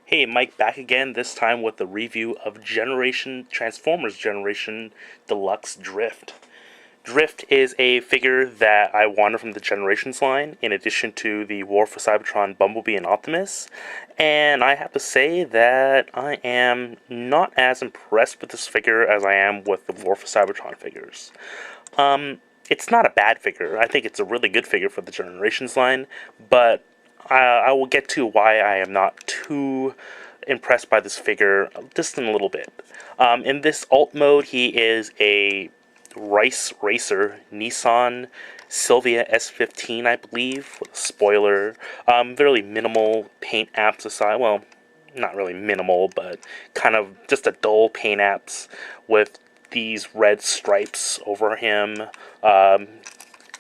Hey, Mike back again, this time with a review of Transformers Generation Deluxe Drift. Drift is a figure that I wanted from the Generations line, in addition to the War for Cybertron, Bumblebee, and Optimus. And I have to say that I am not as impressed with this figure as I am with the War for Cybertron figures. It's not a bad figure. I think it's a really good figure for the Generations line, but I will get to why I am not too impressed by this figure just in a little bit. In this alt mode, he is a Rice Racer Nissan Sylvia S15, I believe, with a spoiler. Very minimal paint apps aside. Well, not really minimal, but kind of just a dull paint apps with these red stripes over him.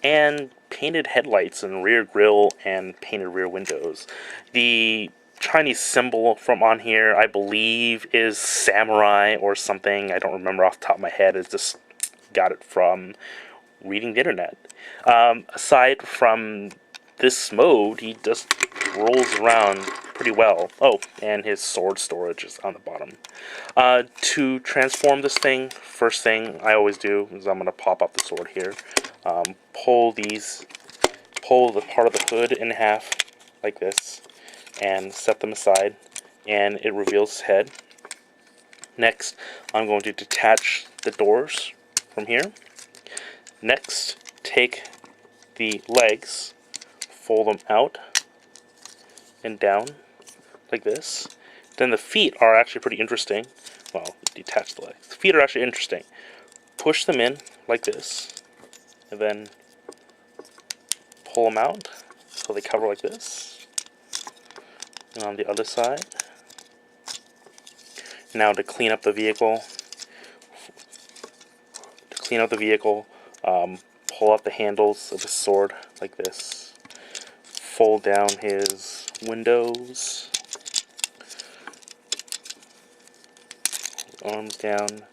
And painted headlights and rear grille and painted rear windows. The Chinese symbol from on here, I believe, is samurai or something. I don't remember off the top of my head. I just got it from reading the internet. Aside from this mode, he just rolls around pretty well. Oh, and his sword storage is on the bottom. To transform this thing, first thing I always do is I'm going to pop up the sword here. Pull the part of the hood in half like this and set them aside, and it reveals his head. Next, I'm going to detach the doors from here. Next, take the legs, fold them out and down like this. Then the feet are actually pretty interesting. Well, detach the legs. The feet are actually interesting. Push them in like this, and then pull them out so they cover like this. And on the other side. Now to clean up the vehicle. Pull out the handles of his sword like this. Fold down his windows. Arms down.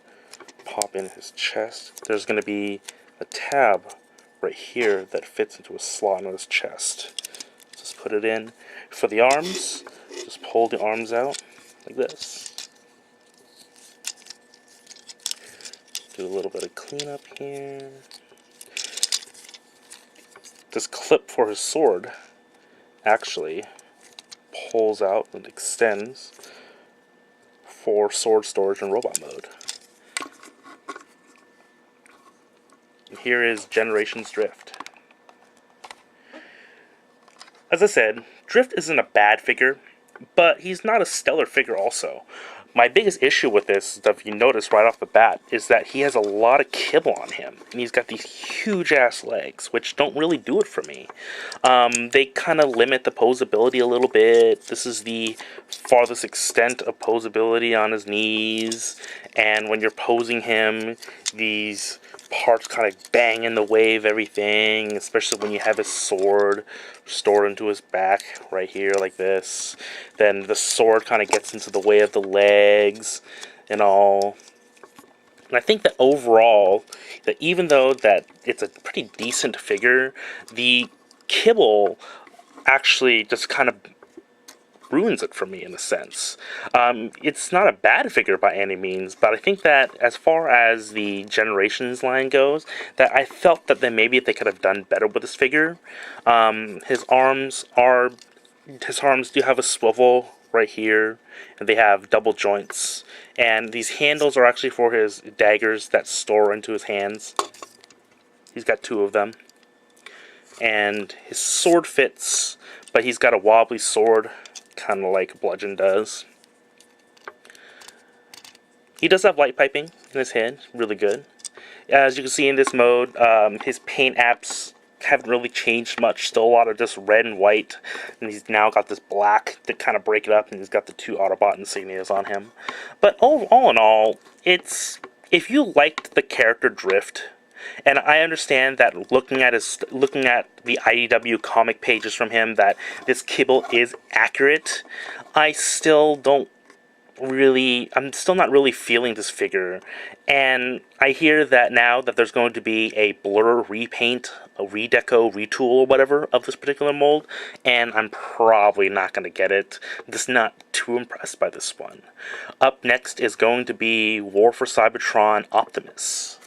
Pop in his chest. There's going to be a tab right here that fits into a slot on his chest. Just put it in. For the arms, just pull the arms out like this. Do a little bit of cleanup here. This clip for his sword actually pulls out and extends for sword storage in robot mode. And here is Generations Drift. As I said, Drift isn't a bad figure, but he's not a stellar figure also. My biggest issue with this, if you notice right off the bat, is that he has a lot of kibble on him. And he's got these huge-ass legs, which don't really do it for me. They kind of limit the posability a little bit. This is the farthest extent of posability on his knees. And when you're posing him, these parts kind of bang in the way of everything, especially when you have his sword stored into his back right here like this. Then the sword kind of gets into the way of the legs and all. And I think that overall, that even though that it's a pretty decent figure, the kibble actually just kind of ruins it for me in a sense. It's not a bad figure by any means, but I think that as far as the Generations line goes, that I felt that then maybe they could have done better with this figure. His arms do have a swivel right here, and they have double joints, and these handles are actually for his daggers that store into his hands. He's got two of them, and his sword fits, but he's got a wobbly sword, kind of like Bludgeon does. He does have light piping in his head, really good. As you can see in this mode, his paint apps haven't really changed much. Still a lot of just red and white, and he's now got this black to kind of break it up, and he's got the two Autobot insignias on him. But all in all, if you liked the character Drift, and I understand that looking at the IDW comic pages from him, that this kibble is accurate, I still don't I'm still not really feeling this figure. And I hear that now that there's going to be a blur repaint, a redeco, retool, or whatever of this particular mold, and I'm probably not going to get it. I'm just not too impressed by this one. Up next is going to be War for Cybertron Optimus.